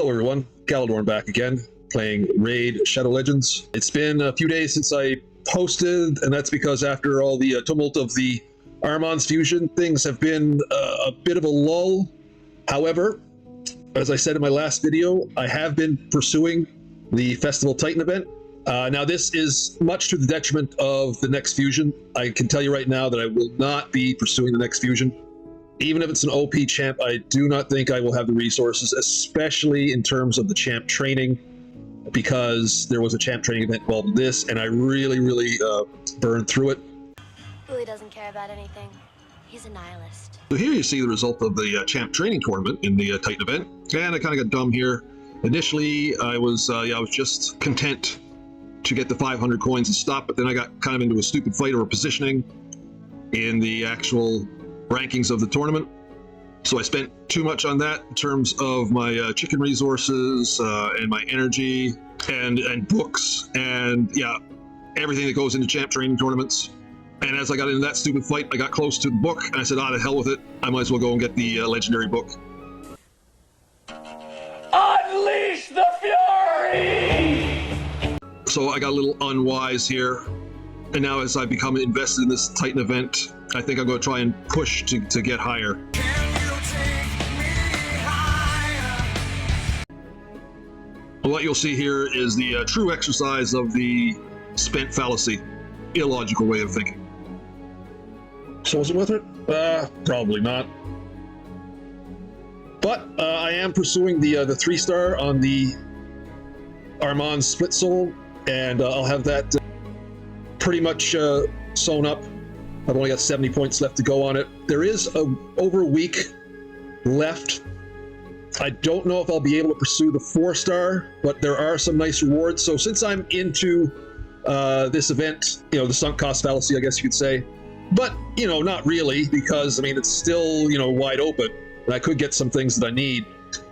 Hello everyone, Galidorn back again, playing Raid Shadow Legends. It's been a few days since I posted, and that's because after all the tumult of the Armanz fusion, things have been a bit of a lull. However, as I said in my last video, I have been pursuing the Festival Titan event. Now this is much to the detriment of the next fusion. I can tell you right now that I will not be pursuing the next fusion. Even if it's an OP champ, I do not think I will have the resources, especially in terms of the champ training, because there was a champ training event involved in this, and I really burned through it. Buckley doesn't care about anything. He's a nihilist. So here you see the result of the champ training tournament in the Titan event, and I kind of got dumb here. Initially, I was just content to get the 500 coins and stop, but then I got kind of into a stupid fight over positioning in the actual rankings of the tournament. So I spent too much on that in terms of my chicken resources and my energy and books and everything that goes into champ training tournaments. And as I got into that stupid fight, I got close to the book and I said, to hell with it. I might as well go and get the legendary book. Unleash the fury! So I got a little unwise here. And now as I become invested in this Titan event, I think I'm going to try and push to get higher. Can you take me higher? What you'll see here is the true exercise of the spent fallacy, illogical way of thinking. So was it worth it? Probably not. But I am pursuing the 3-star on the Armanz split soul, and I'll have that pretty much sewn up. I've only got 70 points left to go on it. There is over a week left. I don't know if I'll be able to pursue the 4-star, but there are some nice rewards. So since I'm into this event, the sunk cost fallacy, I guess you could say, but not really, because I mean it's still wide open, and I could get some things that I need.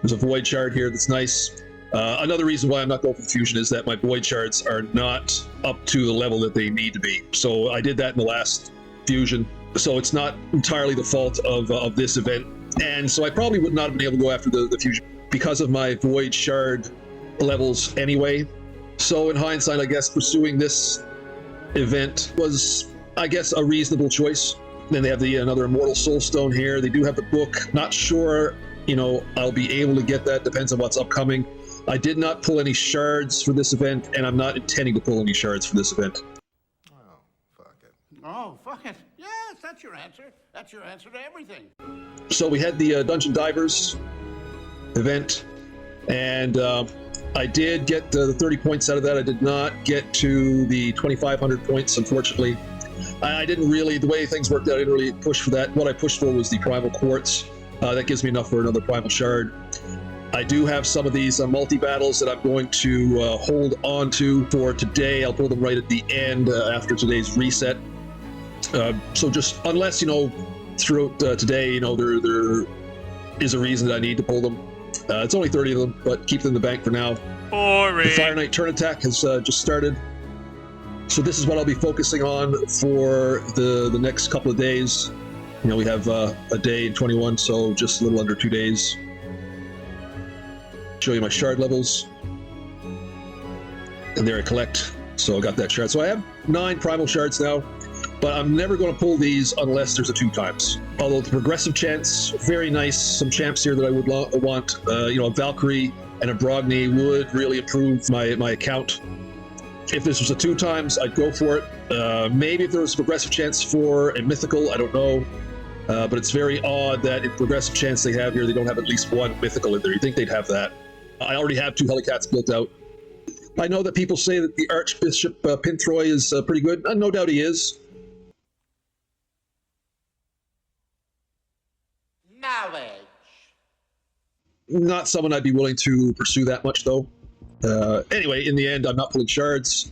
There's a void shard here that's nice. Another reason why I'm not going for the fusion is that my void shards are not up to the level that they need to be. So I did that in the last fusion, so it's not entirely the fault of this event, and so I probably would not have been able to go after the fusion because of my void shard levels anyway. So in hindsight, I guess pursuing this event was, I guess, a reasonable choice. Then they have another immortal soul stone here. They do have the book. Not sure I'll be able to get that. Depends on what's upcoming. I did not pull any shards for this event, and I'm not intending to pull any shards for this event. Oh, fuck it. Yes, that's your answer. That's your answer to everything. So we had the Dungeon Divers event, and I did get the 30 points out of that. I did not get to the 2,500 points, unfortunately. I didn't really, the way things worked out, I didn't really push for that. What I pushed for was the Primal Quartz. That gives me enough for another Primal Shard. I do have some of these multi-battles that I'm going to hold on to for today. I'll pull them right at the end after today's reset. So just unless throughout today there is a reason that I need to pull them. It's only 30 of them, but keep them in the bank for now. Boring. The Fire Knight turn attack has just started, so this is what I'll be focusing on for the next couple of days. We have a day in 21, so just a little under 2 days. Show you my shard levels, and there I collect. So I got that shard. So I have 9 primal shards now. But I'm never going to pull these unless there's a 2x. Although the progressive chance, very nice. Some champs here that I would want. A Valkyrie and a Brogni would really improve my account. If this was a 2x, I'd go for it. Maybe if there was a progressive chance for a mythical, I don't know. But it's very odd that in progressive chance they have here, they don't have at least 1 mythical in there. You think they'd have that. I already have 2 Helicats built out. I know that people say that the Archbishop Pinthroy is pretty good. No doubt he is. Knowledge. Not someone I'd be willing to pursue that much, though. Anyway, in the end, I'm not pulling shards.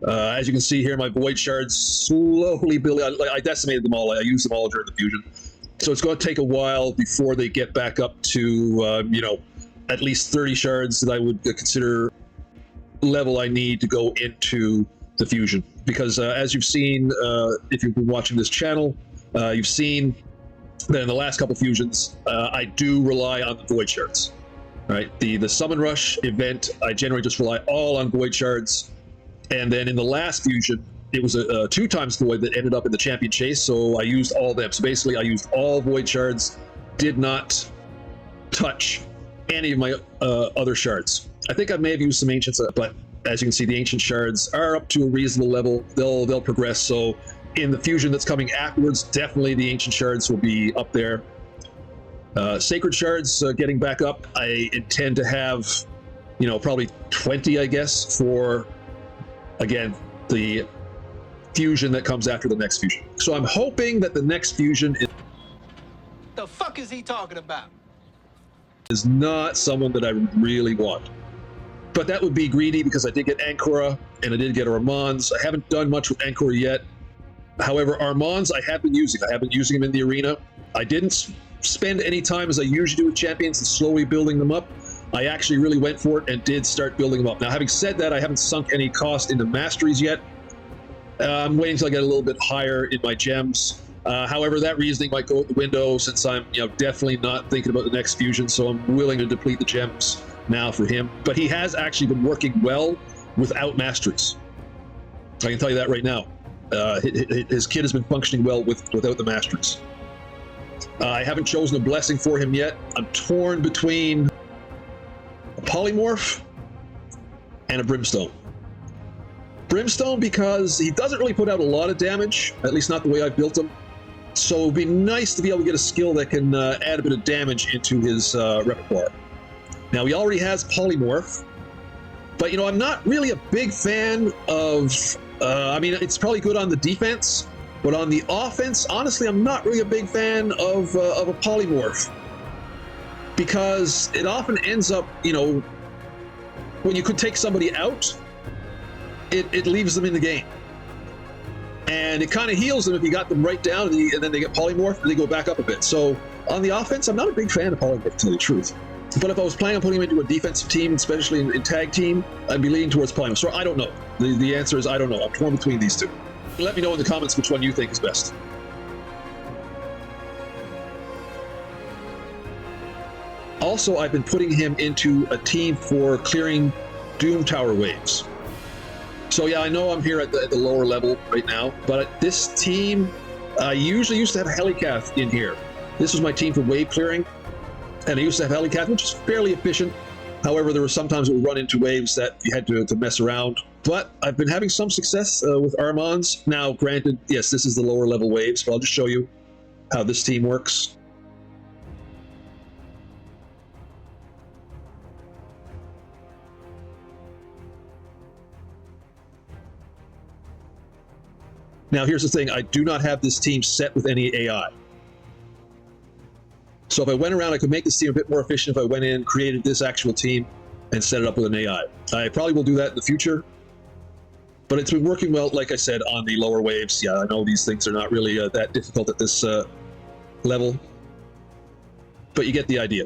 As you can see here, my void shards slowly building. I decimated them all. I used them all during the fusion. So it's going to take a while before they get back up to, at least 30 shards that I would consider level I need to go into the fusion. Because as you've seen, if you've been watching this channel, you've seen that in the last couple fusions, I do rely on the void shards. All right, the Summon Rush event, I generally just rely all on Void Shards. And then in the last fusion, it was a 2 times Void that ended up in the Champion Chase, so I used all of them. So basically, I used all Void Shards, did not touch any of my other shards. I think I may have used some Ancients, but as you can see, the Ancient Shards are up to a reasonable level. They'll progress, so in the fusion that's coming afterwards, definitely the Ancient Shards will be up there. Sacred Shards getting back up. I intend to have, probably 20, I guess, for, again, the fusion that comes after the next fusion. So I'm hoping that the next fusion The fuck is he talking about? is not someone that I really want. But that would be greedy because I did get Ancora and I did get Armanz. I haven't done much with Ancora yet. However, Armanz I have been using. I have been using him in the arena. I didn't spend any time as I usually do with champions and slowly building them up. I actually really went for it and did start building them up. Now, having said that, I haven't sunk any cost into masteries yet. I'm waiting until I get a little bit higher in my gems. However, that reasoning might go out the window since I'm definitely not thinking about the next fusion, so I'm willing to deplete the gems now for him. But he has actually been working well without masteries. I can tell you that right now. His kit has been functioning well without the masteries. I haven't chosen a blessing for him yet. I'm torn between a polymorph and a brimstone. Brimstone because he doesn't really put out a lot of damage, at least not the way I built him. So it'd be nice to be able to get a skill that can add a bit of damage into his repertoire. Now, he already has polymorph, but I'm not really a big fan of, it's probably good on the defense, but on the offense, honestly, I'm not really a big fan of a polymorph because it often ends up, when you could take somebody out, it leaves them in the game. And it kind of heals them if you got them right down and then they get polymorphed and they go back up a bit. So on the offense, I'm not a big fan of polymorph, to tell you the truth. But if I was planning on putting him into a defensive team, especially in tag team, I'd be leaning towards polymorph. So I don't know. The answer is I don't know. I'm torn between these two. Let me know in the comments which one you think is best. Also, I've been putting him into a team for clearing Doom Tower waves. So yeah, I know I'm here at the lower level right now, but this team, I usually used to have Helicath in here. This was my team for wave clearing, and I used to have Helicath, which is fairly efficient. However, there were sometimes it would run into waves that you had to mess around. But I've been having some success with Armanz. Now, granted, yes, this is the lower level waves, but I'll just show you how this team works. Now, here's the thing. I do not have this team set with any AI. So if I went around, I could make this team a bit more efficient if I went in, created this actual team, and set it up with an AI. I probably will do that in the future. But it's been working well, like I said, on the lower waves. Yeah, I know these things are not really that difficult at this level. But you get the idea.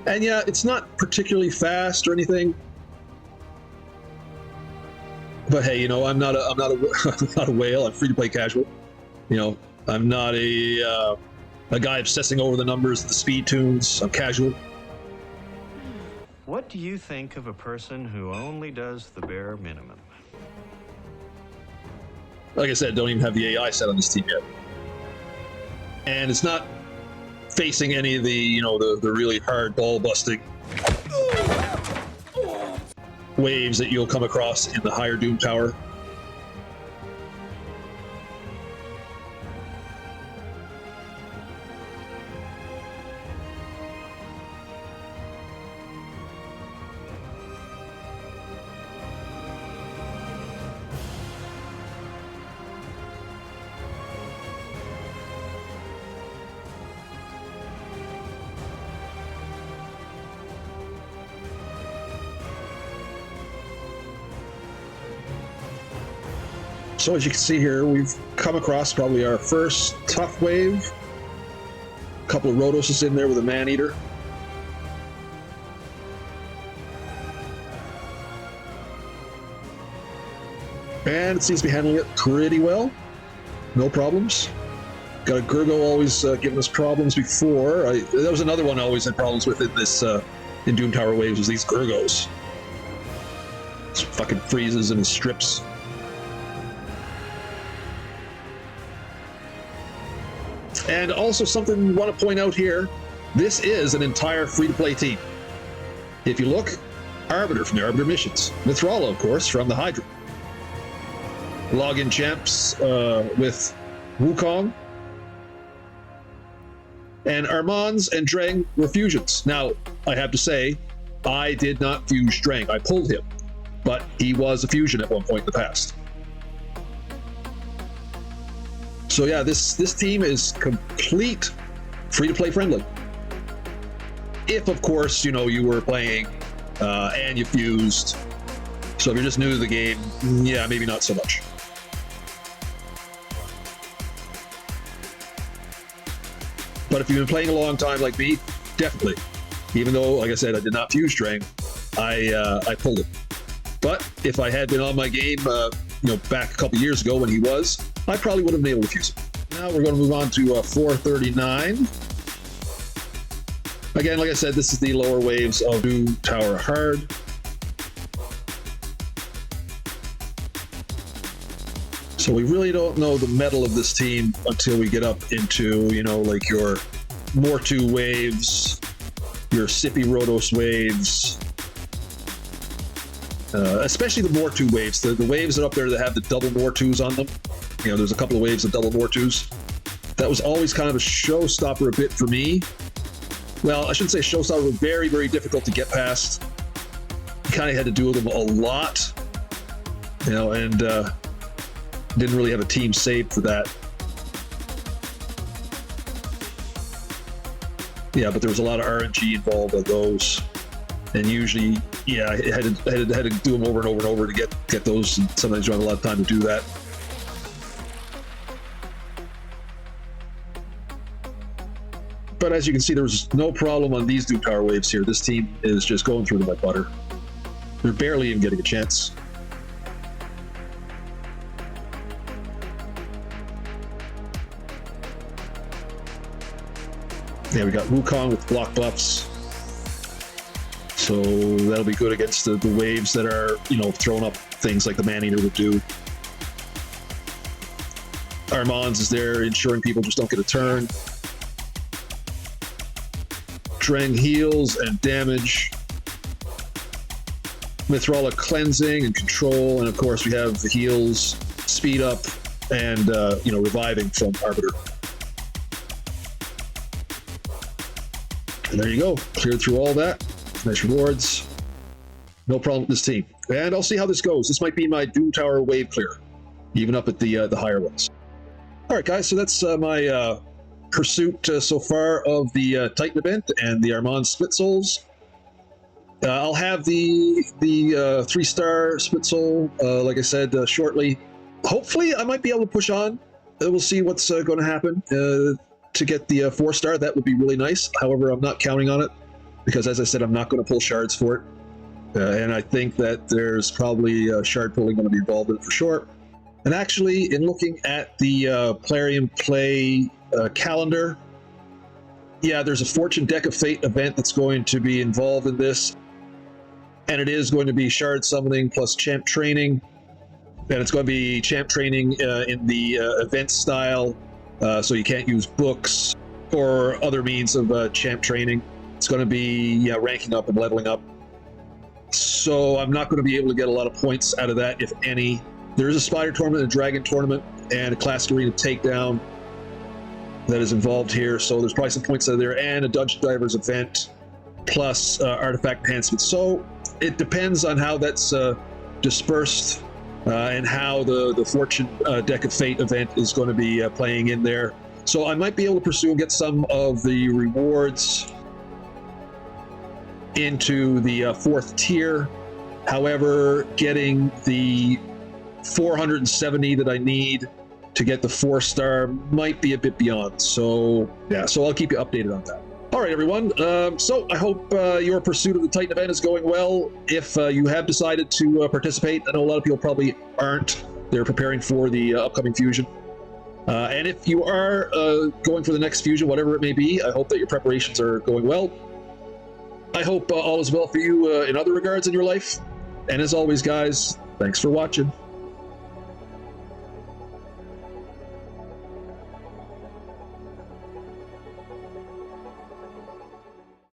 And yeah, it's not particularly fast or anything. But hey, I'm not a I'm not a whale. I'm free to play casual. I'm not a guy obsessing over the numbers, the speed tunes. I'm casual. What do you think of a person who only does the bare minimum? Like I said, don't even have the AI set on this team yet. And it's not facing any of the, the really hard ball busting waves that you'll come across in the higher Doom Tower. So as you can see here, we've come across probably our first tough wave. A couple of Rhodoses in there with a Man-Eater. And it seems to be handling it pretty well. No problems. Got a Gurgo always giving us problems before. That was another one I always had problems with in this in Doom Tower Waves, was these Gurgos. This fucking freezes and strips. And also something we want to point out here, this is an entire free-to-play team. If you look, Arbiter from the Arbiter missions. Mithrala, of course, from the Hydra. Login champs with Wukong. And Armanz and Drang were fusions. Now, I have to say, I did not fuse Drang. I pulled him. But he was a fusion at one point in the past. So yeah, this team is complete free-to-play friendly. If, of course, you know, you were playing and you fused. So if you're just new to the game, yeah, maybe not so much. But if you've been playing a long time like me, definitely. Even though, like I said, I did not fuse Drang, I pulled it. But if I had been on my game, back a couple years ago when he was, I probably would have been able to fuse it. Now we're going to move on to 439. Again, like I said, this is the lower waves of Doom Tower Hard. So we really don't know the metal of this team until we get up into, like your Mortu waves, your Sippy Rhodos waves, especially the Mortu waves. The waves that are up there that have the double Mortus on them. There's a couple of waves of double Mortus. That was always kind of a showstopper a bit for me. Well, I shouldn't say showstopper, but very, very difficult to get past. You kind of had to do them a lot, and didn't really have a team saved for that. Yeah, but there was a lot of RNG involved with those, and usually, yeah, I had to do them over and over and over to get those. And sometimes you don't have a lot of time to do that. But as you can see, there was no problem on these Doom Tower waves here. This team is just going through them like butter. They're barely even getting a chance. Yeah, we got Wukong with block buffs. So that'll be good against the waves that are, throwing up things like the Man-Eater would do. Armanz is there ensuring people just don't get a turn. Drang heals and damage. Mithrala cleansing and control. And of course we have the heals, speed up, and, reviving from Arbiter. And there you go. Cleared through all that. Nice rewards. No problem with this team. And I'll see how this goes. This might be my Doom Tower wave clear, even up at the higher ones. All right, guys. So that's my pursuit so far of the Titan event and the Armanz Split Souls. I'll have the 3-star Split Soul, like I said, shortly. Hopefully, I might be able to push on. We'll see what's going to happen. To get the 4-star, that would be really nice. However, I'm not counting on it because, as I said, I'm not going to pull shards for it. And I think that there's probably shard pulling going to be involved in it for sure. And actually, in looking at the Plarium Play calendar, yeah, there's a Fortune Deck of Fate event that's going to be involved in this. And it is going to be shard summoning plus champ training. And it's going to be champ training in the event style. So you can't use books or other means of champ training. It's going to be ranking up and leveling up. So I'm not going to be able to get a lot of points out of that, if any. There is a Spider tournament, a Dragon tournament, and a Classic Arena takedown that is involved here. So there's probably some points out of there, and a Dungeon Divers event, plus artifact enhancement. So it depends on how that's dispersed. And how the Fortune Deck of Fate event is going to be playing in there. So I might be able to pursue and get some of the rewards into the 4th tier. However, getting the 470 that I need to get the 4-star might be a bit beyond. So yeah, so I'll keep you updated on that. All right, everyone. So I hope your pursuit of the Titan event is going well. If you have decided to participate, I know a lot of people probably aren't. They're preparing for the upcoming fusion. And if you are going for the next fusion, whatever it may be, I hope that your preparations are going well. I hope all is well for you in other regards in your life. And as always, guys, thanks for watching.